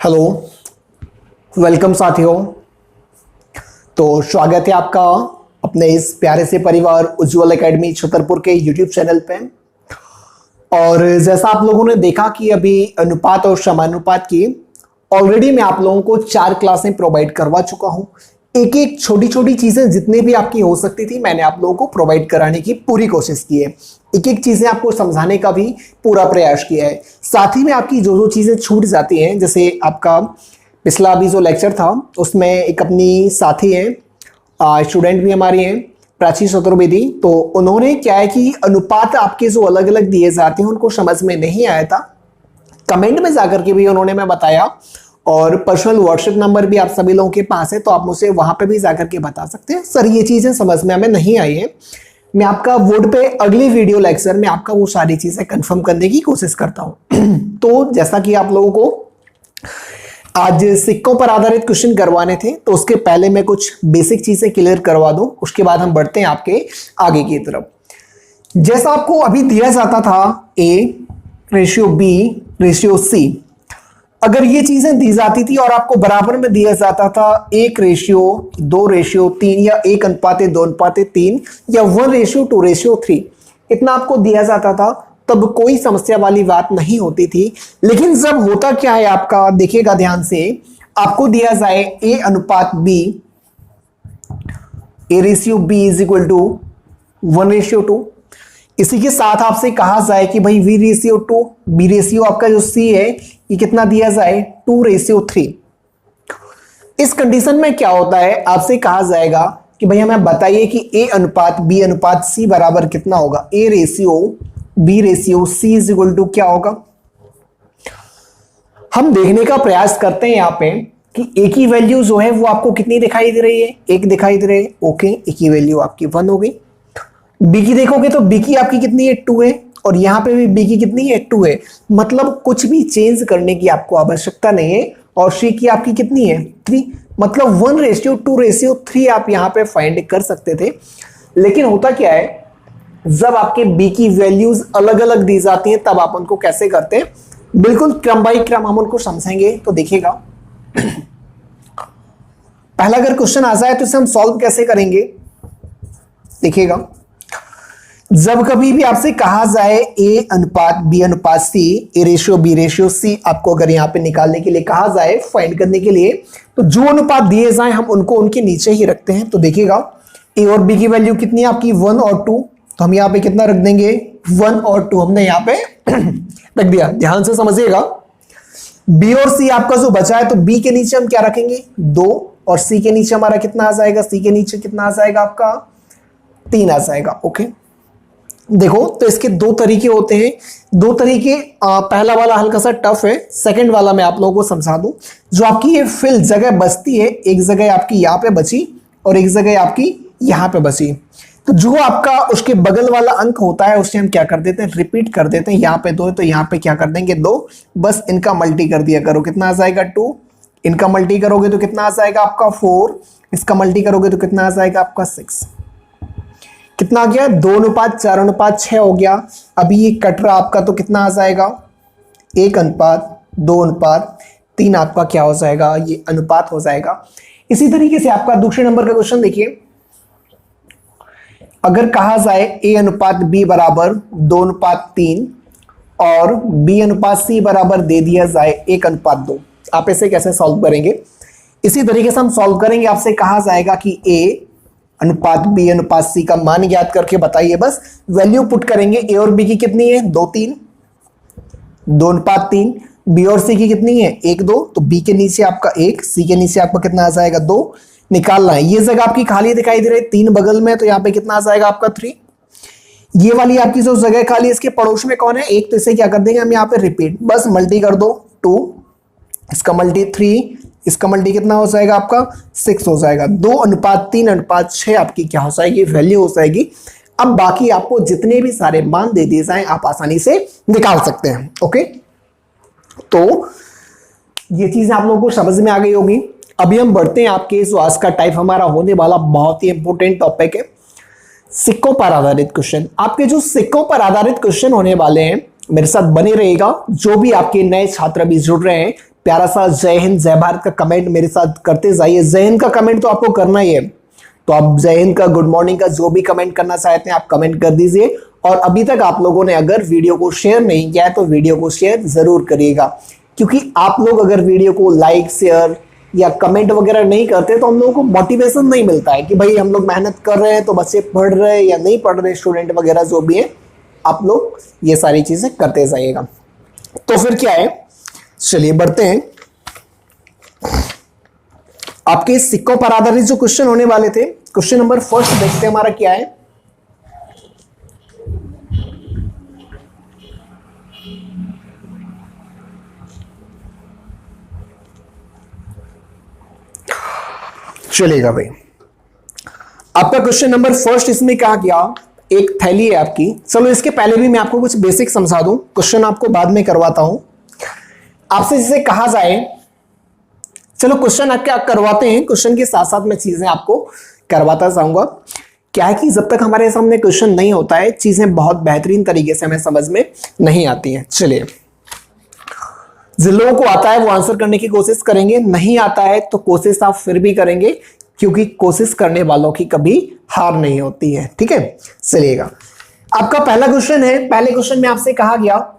Hello, welcome साथियों। तो स्वागत है आपका अपने इस प्यारे से परिवार उज्ज्वल एकेडमी छतरपुर के यूट्यूब चैनल पे। और जैसा आप लोगों ने देखा कि अभी अनुपात और समानुपात की ऑलरेडी मैं आप लोगों को 4 क्लासें प्रोवाइड करवा चुका हूं। एक एक छोटी छोटी चीजें जितनी भी आपकी हो सकती थी मैंने आप लोगों को प्रोवाइड कराने की पूरी कोशिश की है। एक एक चीजें आपको समझाने का भी पूरा प्रयास किया है। साथ ही में आपकी जो जो चीजें छूट जाती हैं, जैसे आपका पिछला अभी जो लेक्चर था उसमें एक अपनी साथी है, स्टूडेंट भी हमारी हैं, प्राची चतुर्वेदी। तो उन्होंने क्या है कि अनुपात आपके जो अलग अलग दिए जाते हैं उनको समझ में नहीं आया था। कमेंट में जाकर के भी उन्होंने मैं बताया, और पर्सनल व्हाट्सएप नंबर भी आप सभी लोगों के पास है, तो आप मुझे वहां पे भी जाकर के बता सकते हैं सर ये चीजें समझ में हमें नहीं आई है। मैं आपका बोर्ड पे अगली वीडियो लेक्चर में आपका वो सारी चीजें कंफर्म करने की कोशिश करता हूं। तो जैसा कि आप लोगों को आज सिक्कों पर आधारित क्वेश्चन करवाने थे, तो उसके पहले मैं कुछ बेसिक चीजें क्लियर करवा दूं, उसके बाद हम बढ़ते हैं आपके आगे की तरफ। जैसा आपको अभी दिया जाता था A/B/C, अगर ये चीजें दी जाती थी और आपको बराबर में दिया जाता था 1:2:3 या 1:2:3 या 1:2:3, इतना आपको दिया जाता था, तब कोई समस्या वाली बात नहीं होती थी। लेकिन जब होता क्या है आपका, देखिएगा ध्यान से, आपको दिया जाए A/B, A/B = 1:2। इसी के साथ आपसे कहा जाए कि भाई V/2, B रेशियो आपका जो C है ये कितना दिया जाए 2:3। इस कंडीशन में क्या होता है, आपसे कहा जाएगा कि भाई हमें बताइए कि A/B/C बराबर कितना होगा। A/B/C = क्या होगा। हम देखने का प्रयास करते हैं यहाँ पे कि A की वैल्यू जो है वो आपको कितनी दिखाई दे रही है, 1 दिखाई दे रही है। ओके, A की वैल्यू आपकी 1 हो गई। B की देखोगे तो B की आपकी कितनी है, 2 है, और यहां पे भी B की कितनी है, 2 है। मतलब कुछ भी चेंज करने की आपको आवश्यकता नहीं है। और C की आपकी कितनी है, 3। मतलब 1:2:3 आप यहां पे फाइंड कर सकते थे। लेकिन होता क्या है, जब आपके B की वैल्यूज अलग अलग दी जाती हैं तब आप उनको कैसे करते हैं, बिल्कुल क्रम बाई क्रम हम उनको समझेंगे। तो देखिएगा, पहला अगर क्वेश्चन आ जाए तो इसे हम सॉल्व कैसे करेंगे। देखिएगा, जब कभी भी आपसे कहा जाए A/B/C, A/B/C, आपको अगर यहां पे निकालने के लिए कहा जाए, फाइंड करने के लिए, तो जो अनुपात दिए जाए हम उनको उनके नीचे ही रखते हैं। तो देखिएगा, A और B की वैल्यू कितनी है आपकी, 1 और 2, तो हम यहाँ पे कितना रख देंगे, 1 और 2 हमने यहाँ पे रख दिया। ध्यान से समझिएगा, B और C आपका जो बचा है, तो B के नीचे हम क्या रखेंगे, 2, और C के नीचे हमारा कितना आ जाएगा, C के नीचे कितना आ जाएगा आपका, 3 आ जाएगा। ओके, देखो तो इसके दो तरीके होते हैं, दो तरीके। पहला वाला हल्का सा टफ है, सेकंड वाला मैं आप लोगों को समझा दूं। जो आपकी ये फिल जगह बचती है, एक जगह आपकी यहाँ पे बची और एक जगह आपकी यहाँ पे बची, तो जो आपका उसके बगल वाला अंक होता है उसे हम क्या कर देते हैं, रिपीट कर देते हैं। यहाँ पे 2 है तो यहाँ पे क्या कर देंगे, 2, बस इनका मल्टी कर दिया करो, कितना आ जाएगा 2, इनका मल्टी करोगे तो कितना आ जाएगा आपका 4, इसका मल्टी करोगे तो कितना आ जाएगा आपका 6। कितना आ गया, 2:4:6 हो गया। अभी ये कट रहा आपका, तो कितना आ जाएगा, 1:2:3 आपका क्या हो जाएगा, ये अनुपात हो जाएगा। इसी तरीके से आपका दूसरे नंबर का क्वेश्चन देखिए, अगर कहा जाए A/B बराबर 2:3 और B/C बराबर दे दिया जाए 1:2, आप इसे कैसे सॉल्व करेंगे। इसी तरीके से हम सॉल्व करेंगे। आपसे कहा जाएगा कि A/B/C का मान याद करके बताइए, बस वैल्यू पुट करेंगे। A और B की कितनी है, 2:3, 2:3। B और C की कितनी है, 1:2, तो B के नीचे आपका 1, C के नीचे आपका कितना आ जाएगा, 2। निकालना है, ये जगह आपकी खाली दिखाई दे रही है, 3 बगल में, तो यहाँ पे कितना आ जाएगा आपका 3। ये वाली आपकी जो जगह खाली, इसके पड़ोस में कौन है, 1, तो इसे क्या कर देंगे हम यहाँ पे रिपीट, बस मल्टी कर दो, 2, इसका मल्टी 3, इसका मल्टी कितना हो जाएगा आपका 6 हो जाएगा। 2:3:6 आपकी क्या हो जाएगी, वैल्यू हो जाएगी। अब बाकी आपको जितने भी सारे मान दे दिए जाएं आप आसानी से निकाल सकते हैं। ओके, तो ये चीज आप लोगों को समझ में आ गई होगी। अभी हम बढ़ते हैं आपके जो आज का टाइप हमारा होने वाला बहुत ही इंपॉर्टेंट टॉपिक है, सिक्कों पर आधारित क्वेश्चन। आपके जो सिक्कों पर आधारित क्वेश्चन होने वाले हैं, मेरे साथ बने रहेगा। जो भी आपके नए छात्र भी जुड़ रहे हैं, प्यारा सा जय हिंद जय भारत का कमेंट मेरे साथ करते जाइए। जय हिंद का कमेंट तो आपको करना ही है, तो आप जय हिंद का, गुड मॉर्निंग का जो भी कमेंट करना चाहते हैं आप कमेंट कर दीजिए। और अभी तक आप लोगों ने अगर वीडियो को शेयर नहीं किया है तो वीडियो को शेयर जरूर करिएगा, क्योंकि आप लोग अगर वीडियो को लाइक शेयर या कमेंट वगैरह नहीं करते तो हम लोगों को मोटिवेशन नहीं मिलता है कि भाई हम लोग मेहनत कर रहे हैं, तो बच्चे पढ़ रहे हैं या नहीं पढ़ रहे, स्टूडेंट वगैरह जो भी है, आप लोग ये सारी चीजें करते जाइएगा। तो फिर क्या है, चलिए बढ़ते हैं। आपके सिक्कों पर आधारित जो क्वेश्चन होने वाले थे, क्वेश्चन नंबर फर्स्ट देखते हैं हमारा क्या है। चलेगा भाई, आपका क्वेश्चन नंबर फर्स्ट इसमें कहा गया, एक थैली है आपकी। चलो इसके पहले भी मैं आपको कुछ बेसिक समझा दूं, क्वेश्चन आपको बाद में करवाता हूं। आपसे जिसे कहा जाए, चलो क्वेश्चन क्या करवाते हैं, क्वेश्चन के साथ साथ मैं चीजें आपको करवाता जाऊंगा। क्या है कि जब तक हमारे सामने क्वेश्चन नहीं होता है, चीजें बहुत बेहतरीन तरीके से हमें समझ में नहीं आती हैं। चलिए, जिन लोगों को आता है वो आंसर करने की कोशिश करेंगे, नहीं आता है तो कोशिश आप फिर भी करेंगे, क्योंकि कोशिश करने वालों की कभी हार नहीं होती है। ठीक है, चलिएगा। आपका पहला क्वेश्चन है, पहले क्वेश्चन में आपसे कहा गया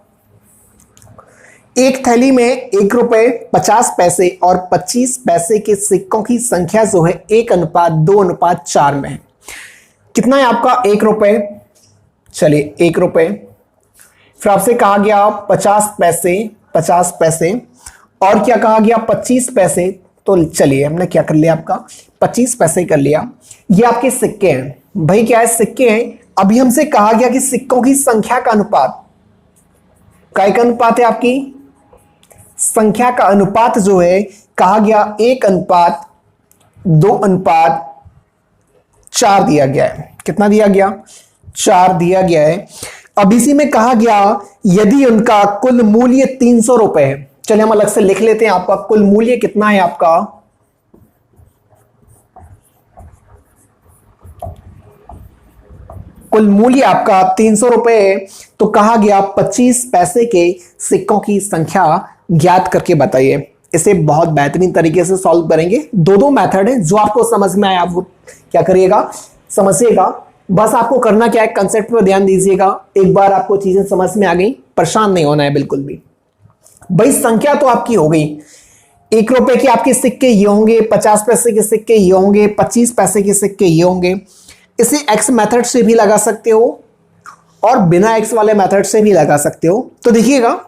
एक थैली में 1 रुपए 50 पैसे और 25 पैसे के सिक्कों की संख्या जो है 1:2:4 में है। कितना है आपका 1 रुपए, चलिए 1 रुपए, फिर आपसे कहा गया 50 पैसे और क्या कहा गया 25 पैसे। तो चलिए हमने क्या कर लिया, आपका 25 पैसे कर लिया। ये आपके सिक्के हैं भाई, क्या है, सिक्के हैं। अभी हमसे कहा गया कि सिक्कों की संख्या का अनुपात, काय का अनुपात है, आपकी संख्या का अनुपात जो है कहा गया 1:2:4 दिया गया है। कितना दिया गया, 4 दिया गया है। अब इसी में कहा गया यदि उनका कुल मूल्य 300 रुपए है। चलिए हम अलग से लिख लेते हैं, आपका कुल मूल्य कितना है, आपका कुल मूल्य आपका 300 रुपए है। तो कहा गया 25 पैसे के सिक्कों की संख्या ज्ञात करके बताइए। इसे बहुत बेहतरीन तरीके से सॉल्व करेंगे। दो मेथड है, जो आपको समझ में आया वो क्या करिएगा, समझिएगा। बस आपको करना क्या है, कंसेप्ट पर ध्यान दीजिएगा। एक बार आपको चीजें समझ में आ गई, परेशान नहीं होना है बिल्कुल भी। भाई संख्या तो आपकी हो गई, 1 रुपए के आपके सिक्के ये होंगे, 50 पैसे के सिक्के ये होंगे, 25 पैसे के सिक्के ये होंगे। इसे एक्स मेथड से भी लगा सकते हो और बिना एक्स वाले मेथड से भी लगा सकते हो। तो देखिएगा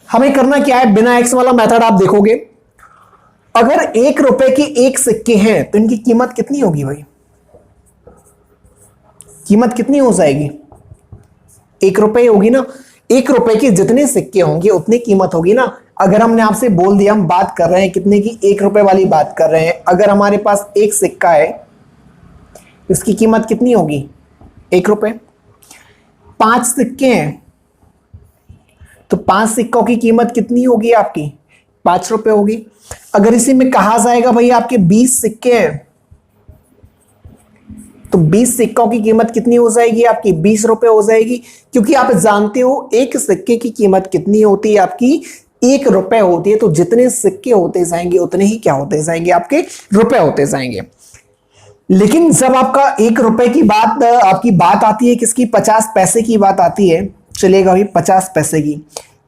हमें करना क्या है, बिना एक्स वाला मेथड आप देखोगे, अगर 1 रुपए के 1 सिक्के हैं तो इनकी कीमत कितनी होगी भाई, कीमत कितनी हो जाएगी, 1 रुपए होगी ना। 1 रुपए के जितने सिक्के होंगे उतनी कीमत होगी ना। अगर हमने आपसे बोल दिया हम बात कर रहे हैं कितने की, 1 रुपए वाली बात कर रहे हैं, अगर हमारे पास एक सिक्का है इसकी कीमत कितनी होगी, 1 रुपए। 5 सिक्के हैं तो 5 सिक्कों की कीमत कितनी होगी आपकी, 5 रुपए होगी। अगर इसी में कहा जाएगा भाई आपके 20 सिक्के हैं तो 20 सिक्कों की कीमत कितनी हो जाएगी आपकी, 20 रुपए हो जाएगी। क्योंकि आप जानते हो एक सिक्के की कीमत कितनी होती है आपकी, 1 रुपए होती है। तो जितने सिक्के होते जाएंगे उतने ही क्या होते जाएंगे, आपके रुपए होते जाएंगे। लेकिन जब आपका 1 रुपए की बात, आपकी बात आती है किसकी, 50 पैसे की बात आती है, चलेगा भाई 50 पैसे की,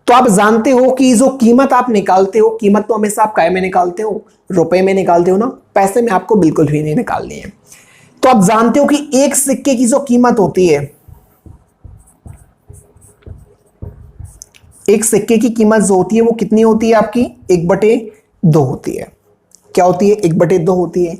तो आप जानते हो कि जो कीमत आप निकालते हो, कीमत तो हमेशा आप काय में निकालते हो, रुपए में निकालते हो ना, पैसे में आपको बिल्कुल भी नहीं निकालनी है। तो आप जानते हो कि एक सिक्के की जो कीमत होती है, एक सिक्के की कीमत जो होती है वो कितनी होती है आपकी, 1/2 होती है। क्या होती है, 1/2 होती है।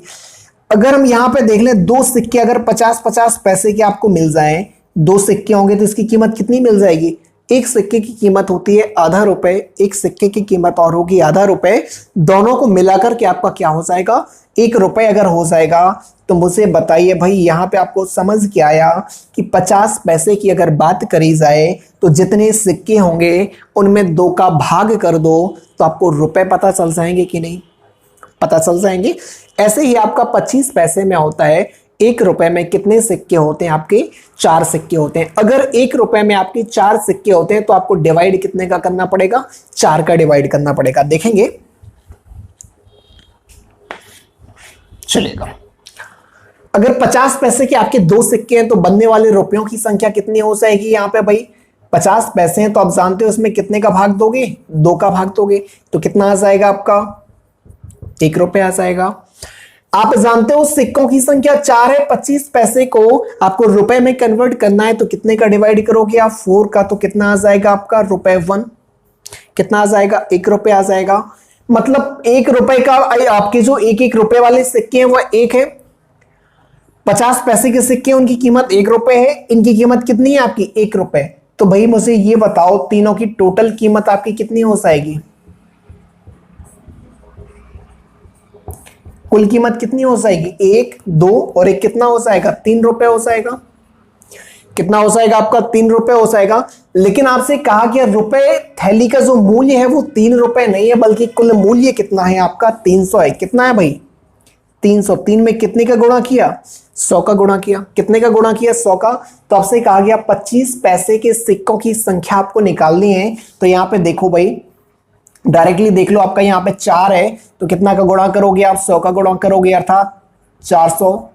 अगर हम यहां पे देख लें, 2 सिक्के अगर 50-50 पैसे के आपको मिल जाए, 2 सिक्के होंगे तो इसकी कीमत कितनी मिल जाएगी, एक सिक्के की कीमत होती है आधा रुपए, एक सिक्के की कीमत और होगी आधा रुपए। दोनों को मिलाकर के आपका क्या हो जाएगा, 1 रुपए अगर हो जाएगा। तो मुझे बताइए भाई यहां पे आपको समझ के आया कि 50 पैसे की अगर बात करी जाए तो जितने सिक्के होंगे उनमें 2 का भाग कर दो तो आपको रुपए पता चल जाएंगे कि नहीं, पता चल जाएंगे। ऐसे ही आपका 25 पैसे में होता है, एक रुपए में कितने सिक्के होते हैं आपके? 4 सिक्के होते हैं। अगर एक रुपए में आपके 4 सिक्के होते हैं तो आपको डिवाइड कितने का करना पड़ेगा? 4 का डिवाइड करना पड़ेगा। देखेंगे, चलेगा। अगर 50 पैसे के आपके 2 सिक्के हैं तो बनने वाले रुपयों की संख्या कितनी हो जाएगी? यहां पे भाई 50 पैसे हैं तो आप जानते हो उसमें कितने का भाग दोगे? 2 का भाग दोगे, तो कितना आ जाएगा आपका? 1 रुपया आ जाएगा। आप जानते हो सिक्कों की संख्या 4 है। 25 पैसे को आपको रुपए में कन्वर्ट करना है तो कितने का डिवाइड करोगे आप? 4 का, तो कितना आ जाएगा आपका? रुपए 1। कितना आ जाएगा? 1 रुपया आ जाएगा। मतलब 1 रुपए का आपके जो एक एक रुपए वाले सिक्के हैं वो 1 है। 50 पैसे के सिक्के, उनकी कीमत 1 रुपए है, इनकी कीमत कितनी है आपकी? 1 रुपए। तो भाई मुझे ये बताओ तीनों की टोटल कीमत आपकी कितनी हो जाएगी? कुल कीमत कितनी हो जाएगी? 1, 2 और 1 कितना हो जाएगा? 3 रुपए हो जाएगा। कितना हो जाएगा आपका? 3 रुपए हो जाएगा। लेकिन आपसे कहा गया रुपए थैली का जो मूल्य है वो 3 रुपए नहीं है, बल्कि कुल मूल्य कितना है आपका? 300 है। कितना है भाई? 300। 3 में कितने का गुणा किया? 100 का गुणा किया। कितने का गुणा किया? 100 का। तो आपसे कहा गया 25 पैसे के सिक्कों की संख्या आपको निकालनी है। तो यहां पे देखो भाई, डायरेक्टली देख लो, आपका यहाँ पे 4 है तो कितना का गुणा करोगे आप? 100 का गुणा करोगे, अर्थात 400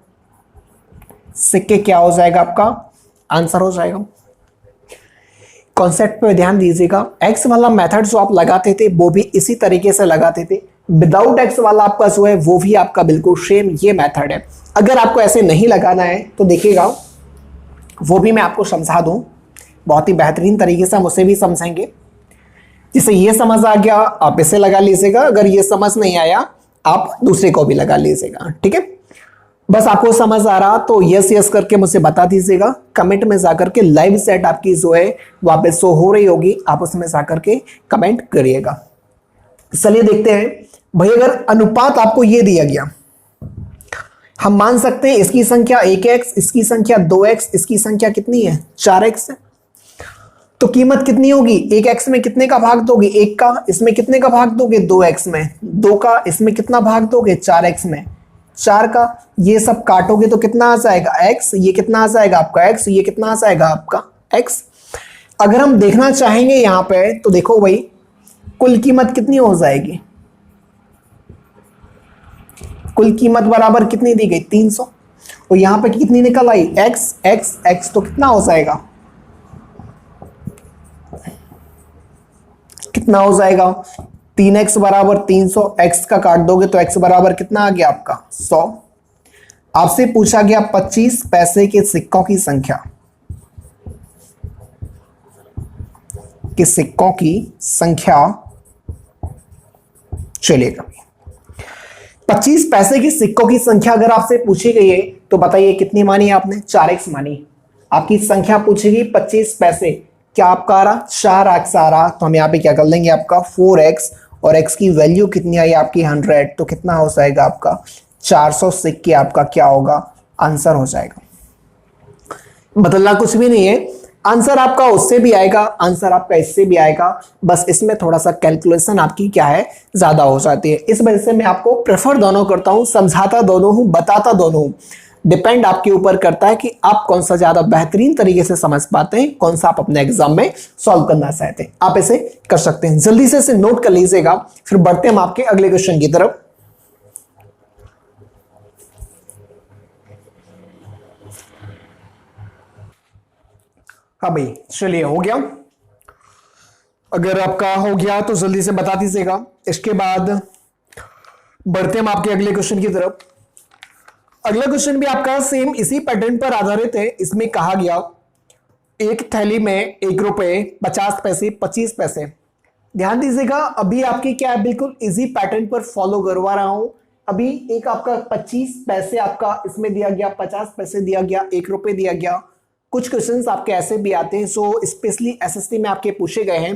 सिक्के क्या हो जाएगा आपका? आंसर हो जाएगा। कॉन्सेप्ट पे ध्यान दीजिएगा। एक्स वाला मेथड जो आप लगाते थे वो भी इसी तरीके से लगाते थे। विदाउट एक्स वाला आपका जो है वो भी आपका बिल्कुल सेम ये मेथड है। अगर आपको ऐसे नहीं लगाना है तो देखिएगा, वो भी मैं आपको समझा दूं बहुत ही बेहतरीन तरीके से, हम उसे भी समझेंगे। जिसे ये समझ आ गया आप इसे लगा लीजिएगा, अगर ये समझ नहीं आया आप दूसरे को भी लगा लीजिएगा, ठीक है। बस आपको समझ आ रहा तो यस यस करके मुझे बता दीजिएगा। कमेंट में जाकर के लाइव सेट आपकी जो है वहां पे शो हो रही होगी, आप उसमें जाकर के कमेंट करिएगा। चलिए देखते हैं भाई, अगर अनुपात आपको ये दिया गया, हम मान सकते हैं इसकी संख्या 1x, इसकी संख्या 2x, इसकी संख्या कितनी है? 4x है। तो कीमत कितनी होगी? 1x में कितने का भाग दोगे? 1 का। इसमें कितने का भाग दोगे? 2x में। 2 का। इसमें कितना भाग दोगे? 4x में। 4 का। ये सब काटोगे तो कितना आ जाएगा? x। ये कितना आ जाएगा आपका? x। ये कितना आ जाएगा आपका? x। अगर हम देखना चाहेंगे यहां पे तो देखो भाई, कुल कीमत कितनी हो जाएगी? कुल कीमत बराबर कितनी दी गई? 300। और यहां पे कितनी निकल आई? x x x। तो कितना हो जाएगा? कितना हो जाएगा? 3x बराबर 300। x का काट दोगे तो x बराबर कितना आ गया आपका? 100। आपसे पूछा गया 25 पैसे के सिक्कों की संख्या, कि सिक्कों की संख्या, चलिएगा 25 पैसे के सिक्कों की संख्या अगर आपसे पूछी गई है तो बताइए कितनी मानी आपने? 4x मानी। आपकी संख्या पूछेगी 25 पैसे, क्या आपका आ रहा? 4x आ रहा। तो हम यहाँ पे क्या कर लेंगे आपका 4x, और x की वैल्यू कितनी आई आपकी? 100। तो कितना हो जाएगा आपका? 400 सिक्के आपका क्या होगा? आंसर हो जाएगा। बदलना कुछ भी नहीं है, आंसर आपका उससे भी आएगा, आंसर आपका इससे भी आएगा। बस इसमें थोड़ा सा कैलकुलेशन आपकी क्या है, ज्यादा हो जाती है। इस वजह से मैं आपको प्रेफर दोनों करता हूं, समझाता दोनों हूं, बताता दोनों हूं। डिपेंड आपके ऊपर करता है कि आप कौन सा ज्यादा बेहतरीन तरीके से समझ पाते हैं, कौन सा आप अपने एग्जाम में सॉल्व करना चाहते हैं। आप इसे कर सकते हैं, जल्दी से इसे नोट कर लीजिएगा। फिर बढ़ते हम आपके अगले क्वेश्चन की तरफ। हाँ भाई चलिए, हो गया। अगर आपका हो गया तो जल्दी से बता दीजिएगा। इसके बाद बढ़ते हम आपके अगले क्वेश्चन की तरफ। अगला क्वेश्चन भी आपका सेम इसी पैटर्न पर आधारित है। इसमें कहा गया एक थैली में 1 रुपए 50 पैसे 25 पैसे। ध्यान दीजिएगा, अभी आपकी क्या है, बिल्कुल इजी पैटर्न पर फॉलो करवा रहा हूं। अभी एक आपका 25 पैसे आपका इसमें दिया गया, 50 पैसे दिया गया, 1 रुपए दिया गया। कुछ क्वेश्चंस आपके ऐसे भी आते हैं जो स्पेशली एसएससी में आपके पूछे गए हैं।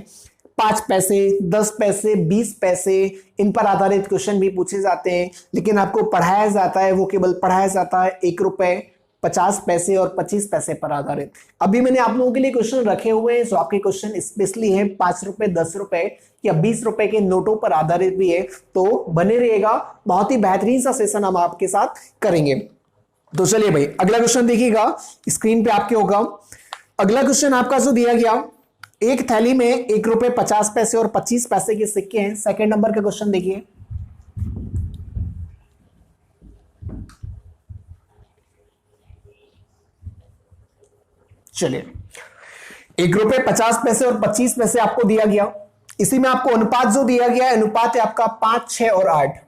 5 पैसे, 10 पैसे, 20 पैसे, इन पर आधारित क्वेश्चन भी पूछे जाते हैं। लेकिन आपको पढ़ाया जाता है, वो केवल पढ़ाया जाता है 1 रुपए 50 पैसे और 25 पैसे पर आधारित। अभी मैंने आप लोगों के लिए क्वेश्चन रखे हुए हैं जो आपके क्वेश्चन स्पेशली है 5 रुपए, 10 रुपए या 20 रुपए के नोटों पर आधारित भी है। तो बने रहिएगा, बहुत ही बेहतरीन सा सेशन हम आपके साथ करेंगे। तो चलिए भाई अगला क्वेश्चन देखिएगा, स्क्रीन पे आपके होगा। अगला क्वेश्चन आपका जो दिया गया, एक थैली में 1 रुपए 50 पैसे और 25 पैसे के सिक्के हैं। सेकंड नंबर का क्वेश्चन देखिए। चलिए 1 रुपए 50 पैसे और 25 पैसे आपको दिया गया। इसी में आपको अनुपात जो दिया गया है, अनुपात है आपका 5, 6 और 8।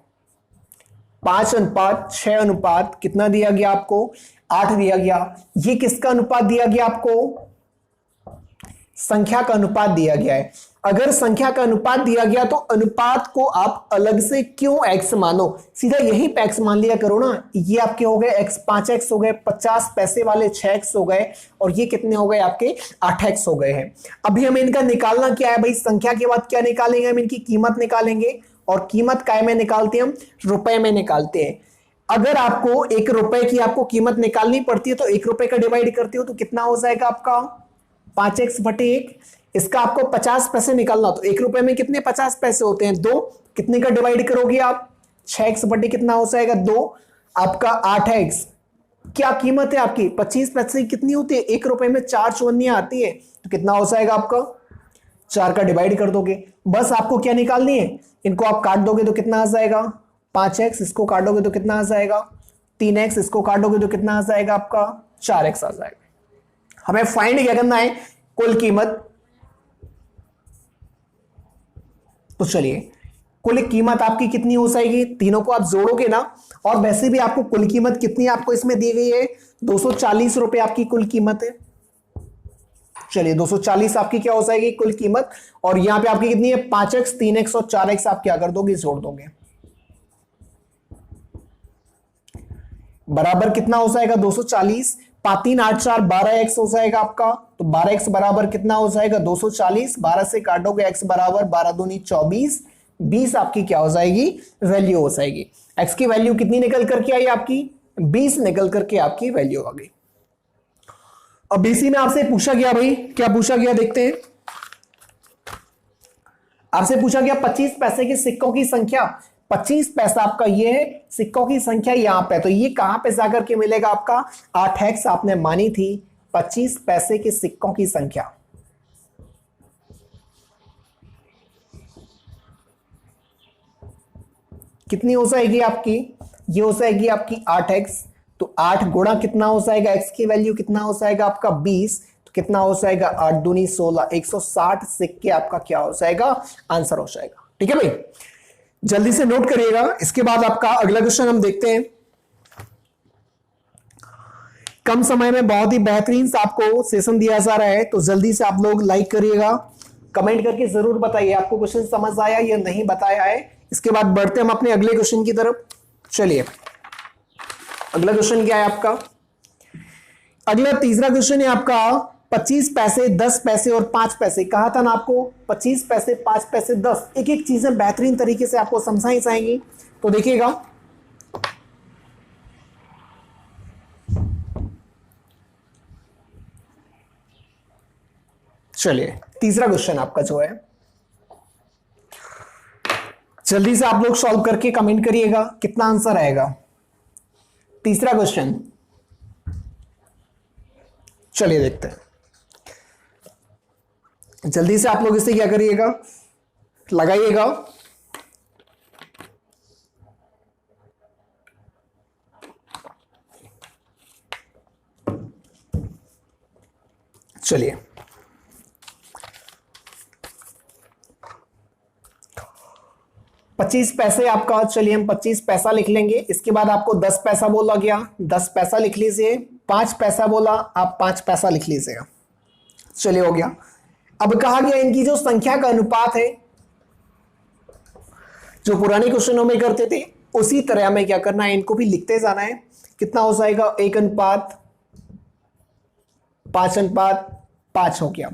5 अनुपात 6 अनुपात कितना दिया गया आपको? 8 दिया गया। ये किसका अनुपात दिया गया आपको? संख्या का अनुपात दिया गया है। अगर संख्या का अनुपात दिया गया तो अनुपात को आप अलग से क्यों x मानो, सीधा यही पे x मान लिया करो ना। ये आपके हो गए x, 5x हो गए, 50 पैसे वाले 6x हो गए, और ये कितने हो गए आपके? 8x हो गए हैं। अभी हमें इनका निकालना क्या है भाई? संख्या के बाद क्या निकालेंगे? हम इनकी कीमत निकालेंगे, और कीमत काय में निकालते हैं हम? रुपए में निकालते हैं। अगर आपको 1 रुपए की आपको कीमत निकालनी पड़ती है तो 1 रुपए का डिवाइड करते हो तो कितना हो जाएगा आपका? 5x बटे 1। इसका आपको 50 पैसे निकालना, तो 1 रुपए में कितने 50 पैसे होते हैं? 2। कितने का डिवाइड करोगे आप? 6x बटे कितना हो जाएगा? 2। आपका 8x। क्या कीमत है आपकी? 25 पैसे कितनी होती है? 1 रुपए में 4 चौनियां आती है, तो कितना हो जाएगा आपका? 4 का डिवाइड कर दोगे। बस आपको क्या निकालनी है? इनको आप काट दोगे तो कितना आ जाएगा? 5x। इसको काटोगे तो कितना आ जाएगा? 3x। इसको काटोगे तो कितना आ जाएगा आपका? 4x आ जाएगा। हमें फाइंड क्या करना है? कुल कीमत। तो चलिए कुल कीमत आपकी कितनी हो जाएगी? तीनों को आप जोड़ोगे ना, और वैसे भी आपको कुल कीमत कितनी आपको इसमें दी गई है? 240 रुपए आपकी कुल कीमत है। चलिए 240 आपकी क्या हो जाएगी? कुल कीमत। और यहां पे आपकी कितनी है? 5x, 3x और 4x आप क्या कर दोगे? जोड़ दोगे। बराबर कितना हो जाएगा? 240। 5 3 8 4 12x हो जाएगा आपका। तो 12x बराबर कितना हो जाएगा? 240। 12 से काटोगे x बराबर 12 दूनी 24। 20 आपकी क्या हो जाएगी? वैल्यू हो जाएगी। x की वैल्यू कितनी निकल करके आई आपकी? 20 निकल करके आपकी वैल्यू आ गई। अब बीसी में आपसे पूछा गया भाई, क्या पूछा गया देखते हैं। आपसे पूछा गया 25 पैसे के सिक्कों की संख्या। 25 पैसा आपका ये है, सिक्कों की संख्या यहां पे, तो ये कहां पे जाकर के मिलेगा आपका? 8x आपने मानी थी। 25 पैसे के सिक्कों की संख्या कितनी हो जाएगी आपकी? ये हो जाएगी आपकी 8x। तो 8 गुणा कितना हो जाएगा? x की वैल्यू कितना हो जाएगा आपका? 20। तो कितना हो जाएगा? 8 दूनी 16। 160 सिक्के आपका क्या हो जाएगा? आंसर हो जाएगा। ठीक है भाई, जल्दी से नोट करिएगा। इसके बाद आपका अगला क्वेश्चन हम देखते हैं। कम समय में बहुत ही बेहतरीन सा आपको सेशन दिया जा रहा है, तो जल्दी से आप लोग लाइक करिएगा, कमेंट करके जरूर बताइए आपको क्वेश्चन समझ आया या नहीं बताया है। इसके बाद बढ़ते हम अपने अगले क्वेश्चन की तरफ। चलिए अगला क्वेश्चन क्या है आपका? अगला तीसरा क्वेश्चन है आपका 25 पैसे, 10 पैसे और 5 पैसे। कहा था ना आपको 25 पैसे, 5 पैसे, 10, एक एक चीजें बेहतरीन तरीके से आपको समझाई जाएंगी। तो देखिएगा, चलिए तीसरा क्वेश्चन आपका जो है, जल्दी से आप लोग सॉल्व करके कमेंट करिएगा कितना आंसर आएगा। तीसरा क्वेश्चन चलिए देखते हैं। जल्दी से आप लोग इसे क्या करिएगा? लगाइएगा। चलिए पच्चीस पैसे आपका, चलिए हम 25 पैसा लिख लेंगे। इसके बाद आपको 10 पैसा बोला गया, 10 पैसा लिख लीजिए। 5 पैसा बोला, आप 5 पैसा लिख लीजिएगा। चलिए हो गया। अब कहा गया इनकी जो संख्या का अनुपात है, जो पुराने क्वेश्चनों में करते थे, उसी तरह हमें क्या करना है, इनको भी लिखते जाना है। कितना हो जाएगा? 1 अनुपात 5 अनुपात 5 हो गया।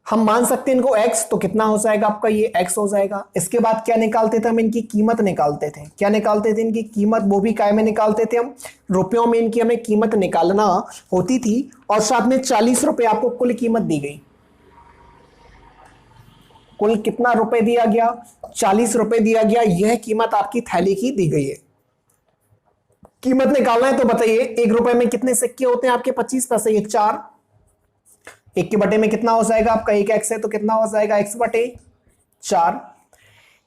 हम मान सकते हैं इनको x, तो कितना हो जाएगा आपका? ये x हो जाएगा। इसके बाद क्या निकालते थे हम? इनकी कीमत निकालते थे। क्या निकालते थे? इनकी कीमत। वो भी काय में निकालते थे हम? रुपयों में इनकी हमें कीमत निकालना होती थी, और साथ में 40 रुपए आपको कुल कीमत दी गई। कुल कितना रुपए दिया गया? 40 रुपए दिया गया। यह कीमत आपकी थैली की दी गई है। कीमत निकालना है तो बताइए, 1 रुपए में कितने सिक्के होते हैं आपके? 25 पैसे, ये 4। 1 के बटे में कितना हो जाएगा आपका? 1 एक्स है तो कितना हो जाएगा? x बटे 4।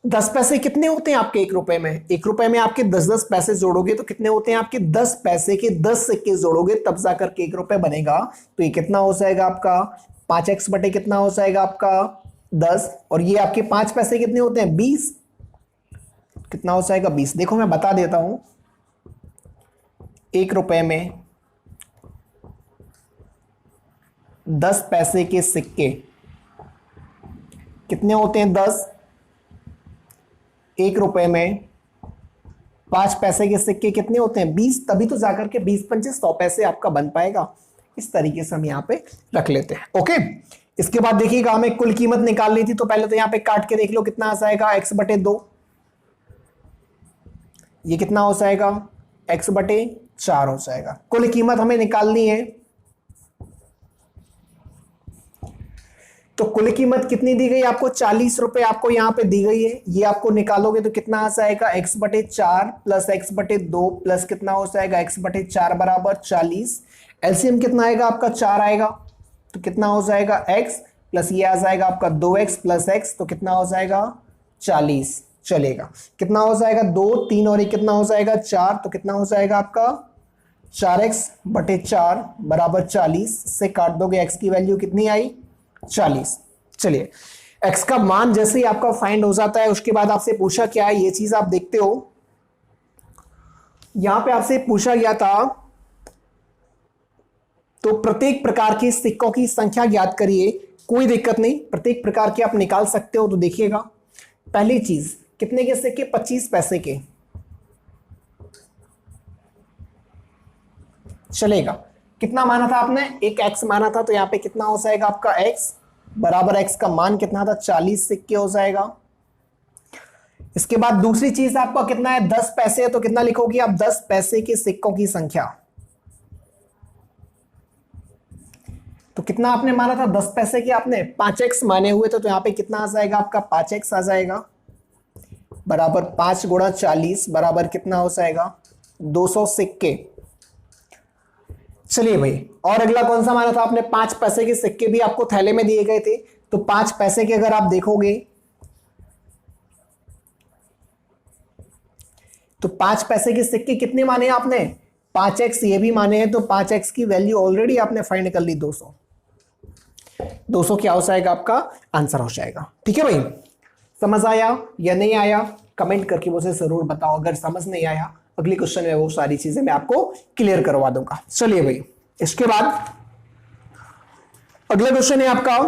10 पैसे कितने होते हैं आपके 1 रुपए में? 1 रुपए में आपके 10-10 पैसे जोड़ोगे तो कितने होते हैं आपके? 10 पैसे के 10 सिक्के जोड़ोगे तब जाकर के 1 रुपए बनेगा। तो ये कितना हो जाएगा आपका? 5x बटे कितना हो जाएगा आपका? 10। और ये आपके 5 पैसे कितने होते हैं? 20। कितना हो जाएगा? 20। देखो मैं बता देता हूं, 1 रुपए में 10 पैसे के सिक्के कितने होते हैं? 10। 1 रुपए में 5 पैसे के सिक्के कितने होते हैं? 20। तभी तो जाकर के 20-25-100 पैसे आपका बन पाएगा। इस तरीके से हम यहां पे रख लेते हैं। ओके, इसके बाद देखिएगा, हमें कुल कीमत निकालनी थी तो पहले तो यहां पे काट के देख लो कितना आ जाएगा? x बटे 2। ये कितना हो जाएगा? x बटे 4 हो जाएगा। कुल कीमत हमें निकालनी है तो कुल कीमत कितनी दी गई आपको? 40 रुपए आपको यहां पे दी गई है। ये आपको निकालोगे तो कितना आ जाएगा? x बटे 4 प्लस x बटे 2 प्लस कितना हो जाएगा? x बटे 4 बराबर 40। एलसीएम कितना आएगा आपका? 4 आएगा। तो कितना हो जाएगा? x प्लस ये आ जाएगा आपका 2x प्लस x, तो कितना हो जाएगा? 40 चलेगा। कितना हो जाएगा? 2, 3 और 1 कितना हो जाएगा? 4। तो कितना हो जाएगा आपका? 4x बटे 4 बराबर 40 से काट दोगे x की वैल्यू कितनी आई? 40। चलिए, x का मान जैसे ही आपका फाइंड हो जाता है उसके बाद आपसे पूछा क्या है, ये चीज आप देखते हो। यहां पे आपसे पूछा गया था तो प्रत्येक प्रकार के सिक्कों की संख्या ज्ञात करिए। कोई दिक्कत नहीं, प्रत्येक प्रकार के आप निकाल सकते हो। तो देखिएगा, पहली चीज, कितने के सिक्के? 25 पैसे के। चलेगा। कितना माना था आपने? 1 x माना था, तो यहां पे कितना हो जाएगा आपका? x बराबर x का मान कितना था? 40 सिक्के हो जाएगा। इसके बाद दूसरी चीज आपका कितना है? 10 पैसे है, तो कितना लिखोगे आप? 10 पैसे के सिक्कों की संख्या। तो कितना आपने माना था? 10 पैसे के आपने 5x माने हुए थे, तो यहां पे कितना आ जाएगा आपका? 5x आ जाएगा बराबर 5 गुणा 40 बराबर कितना हो जाएगा? 200 सिक्के। चलिए भाई, और अगला कौन सा माना था आपने? 5 पैसे के सिक्के भी आपको थैले में दिए गए थे। तो 5 पैसे के अगर आप देखोगे तो 5 पैसे के सिक्के कितने माने आपने? 5x ये भी माने हैं, तो 5x की वैल्यू ऑलरेडी आपने फाइंड कर ली, 200। 200 क्या हो जाएगा आपका? आंसर हो जाएगा। ठीक है भाई, समझ आया या नहीं आया? कमेंट करके मुझे जरूर बताओ। अगर समझ नहीं आया, अगले क्वेश्चन में वो सारी चीजें मैं आपको क्लियर करवा दूंगा। चलिए भाई, इसके बाद अगला क्वेश्चन है आपका,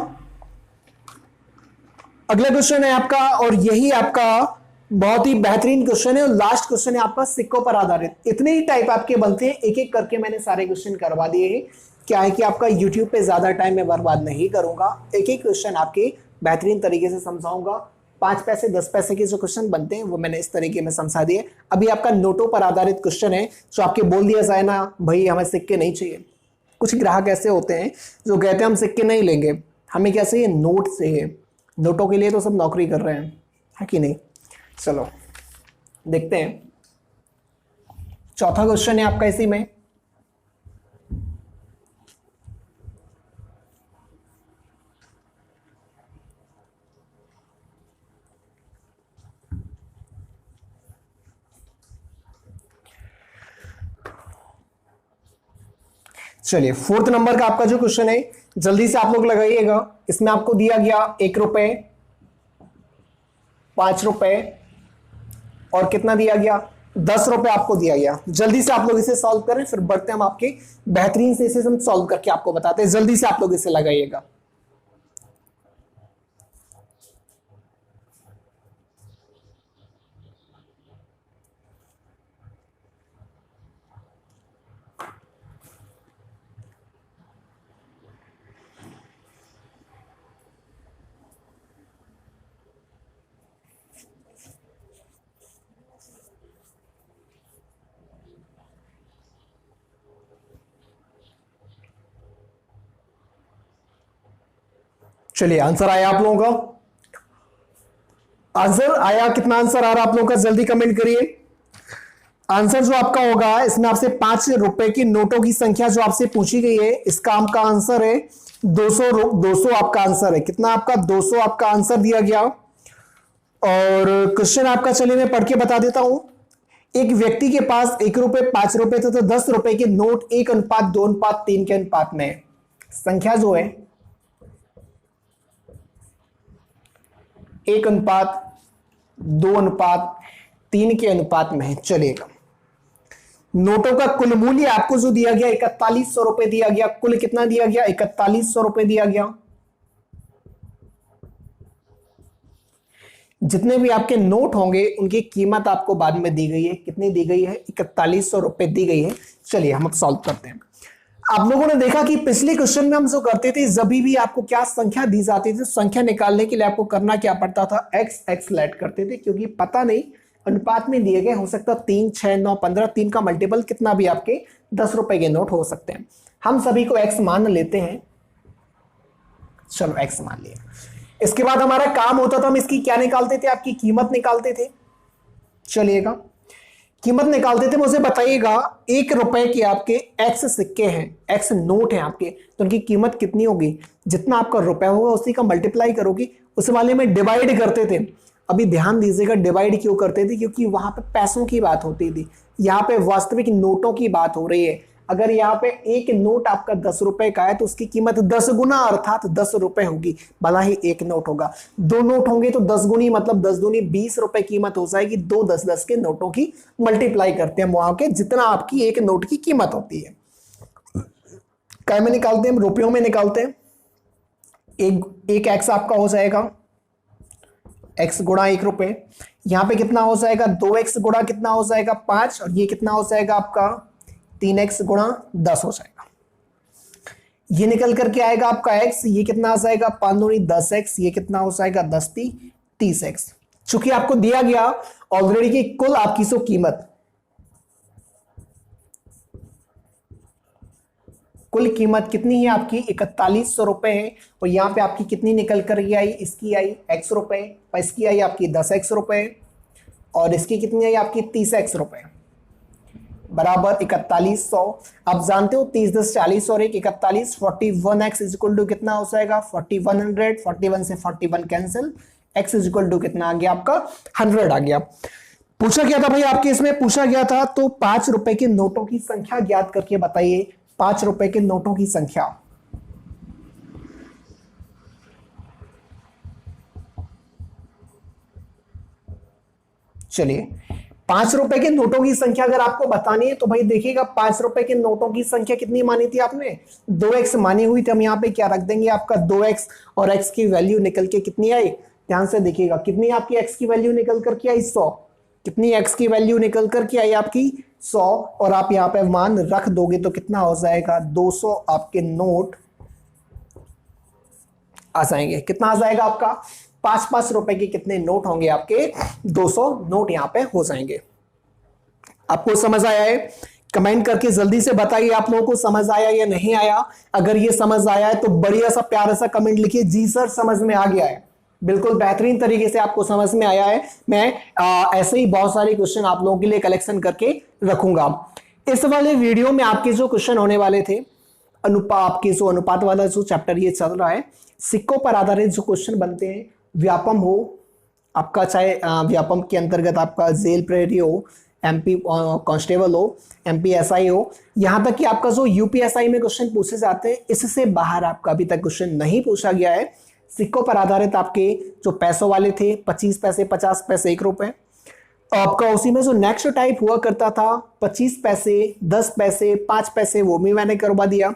और यही आपका बहुत ही बेहतरीन क्वेश्चन है और लास्ट क्वेश्चन है आपका सिक्कों पर आधारित। इतने ही टाइप आपके बनते हैं, एक एक करके मैंने सारे क्वेश्चन करवा दिए हैं। क्या है कि आपका यूट्यूब पे ज्यादा टाइम मैं बर्बाद नहीं करूंगा, एक एक क्वेश्चन आपके बेहतरीन तरीके से समझाऊंगा। 5 पैसे 10 पैसे के जो क्वेश्चन बनते हैं वो मैंने इस तरीके में समझा दिए। अभी आपका नोटों पर आधारित क्वेश्चन है, जो आपके बोल दिया जाए ना भाई हमें सिक्के नहीं चाहिए। कुछ ग्राहक ऐसे होते हैं जो कहते हैं हम सिक्के नहीं लेंगे, हमें क्या चाहिए? नोट चाहिए। नोटों के लिए तो सब नौकरी कर रहे हैं, है कि नहीं? चलो देखते हैं। चौथा क्वेश्चन है आपका इसी में। चलिए, 4th नंबर का आपका जो क्वेश्चन है जल्दी से आप लोग लगाइएगा। इसमें आपको दिया गया 1 रुपए, 5 रुपए और कितना दिया गया? 10 रुपए आपको दिया गया। जल्दी से आप लोग इसे सॉल्व करें, फिर बढ़ते हम आपके बेहतरीन से इसे हम सॉल्व करके आपको बताते हैं। जल्दी से आप लोग इसे लगाइएगा। चलिए, आंसर आया आप लोगों का? आंसर आया? कितना आंसर आ रहा आप लोगों का? जल्दी कमेंट करिए। आंसर जो आपका होगा इसमें आपसे 5 रुपए की नोटों की संख्या जो आपसे पूछी गई है, इसका आपका आंसर है 200। 200 आपका आंसर है। कितना आपका? 200 आपका आंसर दिया गया। और क्वेश्चन आपका चलिए मैं पढ़ के बता देता हूं। एक व्यक्ति के पास 1 रुपए, 5 रुपए तथा 10 रुपए के नोट 1:2:3 के अनुपात में है। संख्या जो है 1:2:3 के अनुपात में है। चलिएगा, नोटों का कुल मूल्य आपको जो दिया गया 4100 रुपए दिया गया। कुल कितना दिया गया? 4100 रुपए दिया गया। जितने भी आपके नोट होंगे उनकी कीमत आपको बाद में दी गई है। कितनी दी गई है? 4100 रुपए दी गई है। चलिए हम अब सॉल्व करते हैं। आप लोगों ने देखा कि पिछले क्वेश्चन में हम जो करते थे, जब भी आपको क्या संख्या दी जाती थी, संख्या निकालने के लिए आपको करना क्या पड़ता था? एक्स लेट करते थे, क्योंकि पता नहीं अनुपात में दिए गए, हो सकता 3, 6, 9, 15, 3 का मल्टीपल कितना भी आपके 10 रुपए के नोट हो सकते हैं। हम सभी को एक्स मान लेते हैं। चलो एक्स मान लिया। इसके बाद हमारा काम होता था, हम इसकी क्या निकालते थे? आपकी कीमत निकालते थे। चलिएगा, कीमत निकालते थे। मुझे बताइएगा, 1 रुपए के आपके एक्स सिक्के हैं, एक्स नोट हैं आपके, तो उनकी कीमत कितनी होगी? जितना आपका रुपए होगा उसी का मल्टीप्लाई करोगी, उस वाले में डिवाइड करते थे। अभी ध्यान दीजिएगा, डिवाइड क्यों करते थे? क्योंकि वहां पे पैसों की बात होती थी, यहाँ पे वास्तविक नोटों की बात हो रही है। अगर यहाँ पे एक नोट आपका 10 रुपए का है तो उसकी कीमत 10 गुना अर्थात 10 रुपए होगी। भला ही एक नोट होगा, 2 नोट होंगे तो 10 गुनी, मतलब 10 दूनी 20 रुपए कीमत हो जाएगी। 2 10 के नोटों की मल्टीप्लाई करते हैं वहां के, जितना आपकी एक नोट की कीमत होती है। काय में निकालते हैं? रुपयों में निकालते हैं। एक एक्स आपका हो जाएगा x गुणा 1 रुपए। यहां पे कितना हो जाएगा? 2x गुणा कितना हो जाएगा? 5। और ये कितना हो जाएगा आपका? 3x गुणा 10 हो जाएगा। ये निकल करके आएगा आपका x। ये कितना आ जाएगा? 5 दूनी 10x। ये कितना हो जाएगा? 10 30x। चूंकि आपको दिया गया ऑलरेडी की कुल आपकी सो कीमत, कुल कीमत कितनी है आपकी? 4100 रुपए है। और यहां पे आपकी कितनी निकल कर आई? इसकी आई x रुपए, और इसकी आई आपकी 10x रुपए, और इसकी कितनी आई आपकी? 30x रुपए, बराबर 4100। आप जानते हो 30 10 40 और 1 41, 41x इज इक्वल टू कितना हो जाएगा? 4100। 41 से 41 cancel, x is equal to कितना आ गया आपका? 100 आ गया। पूछा गया था भाई आपके, इसमें पूछा गया था तो 5 रुपए के नोटों की संख्या ज्ञात करके बताइए। 5 रुपए के नोटों की संख्या। चलिए, 5 रुपए के नोटों की संख्या अगर आपको बतानी है तो भाई देखिएगा, 5 रुपए के नोटों की संख्या कितनी मानी थी आपने? 2x मानी हुई थी। हम यहाँ पे क्या रख देंगे? आपका 2x, और x की वैल्यू निकल के कितनी आई? ध्यान से देखिएगा, कितनी आपकी x की वैल्यू निकल करके आई? 100। कितनी x की वैल्यू निकल करके आई आपकी? 100। और आप यहाँ पे मान रख दोगे तो कितना हो जाएगा? 200 आपके नोट आ जाएंगे। कितना आ जाएगा आपका? 5-5 रुपए के कितने नोट होंगे आपके? 200 नोट यहां पे हो जाएंगे। आपको समझ आया है? कमेंट करके जल्दी से बताइए आप लोगों को समझ आया या नहीं आया। अगर ये समझ आया है तो बढ़िया सा प्यारा सा कमेंट लिखिए, जी सर समझ में आ गया है। बिल्कुल बेहतरीन तरीके से आपको समझ में आया है। मैं ऐसे ही बहुत सारे क्वेश्चन आप लोगों के लिए कलेक्शन करके रखूंगा। इस वाले वीडियो में आपके जो क्वेश्चन होने वाले थे, आपके जो अनुपात वाला जो चैप्टर ये चल रहा है, सिक्कों पर आधारित जो क्वेश्चन बनते हैं, व्यापम हो आपका, चाहे व्यापम के अंतर्गत आपका जेल प्रहरी हो, एमपी कांस्टेबल हो, एमपीएसआई हो, यहां तक कि आपका जो यूपीएसआई में क्वेश्चन पूछे जाते हैं, इससे बाहर आपका अभी तक क्वेश्चन नहीं पूछा गया है। सिक्कों पर आधारित आपके जो पैसों वाले थे, 25 पैसे, 50 पैसे, 1 रुपए, आपका उसी में जो नेक्स्ट टाइप हुआ करता था 25 पैसे, 10 पैसे, 5 पैसे, वो भी मैंने करवा दिया।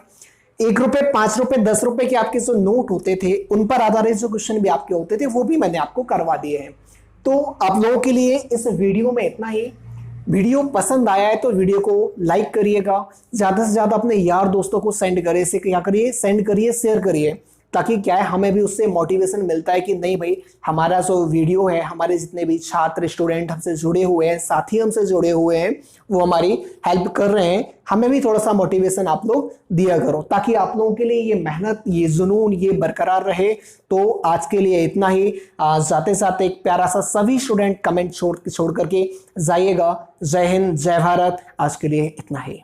1 रुपए, 5 रुपए, 10 रुपए के आपके जो नोट होते थे, उन पर आधारित जो क्वेश्चन भी आपके होते थे, वो भी मैंने आपको करवा दिए हैं। तो आप लोगों के लिए इस वीडियो में इतना ही। वीडियो पसंद आया है तो वीडियो को लाइक करिएगा, ज्यादा से ज्यादा अपने यार दोस्तों को सेंड करिए, इसे क्या करिए? सेंड करिए, शेयर करिए, ताकि क्या है हमें भी उससे मोटिवेशन मिलता है कि नहीं भाई हमारा जो वीडियो है, हमारे जितने भी छात्र स्टूडेंट हमसे जुड़े हुए हैं, साथी हमसे जुड़े हुए हैं, वो हमारी हेल्प कर रहे हैं, हमें भी थोड़ा सा मोटिवेशन आप लोग दिया करो ताकि आप लोगों के लिए ये मेहनत, ये जुनून, ये बरकरार रहे। तो आज के लिए इतना ही। जाते जाते एक प्यारा सा सभी स्टूडेंट कमेंट छोड़ करके जाइएगा। जय हिंद, जय भारत। आज के लिए इतना ही।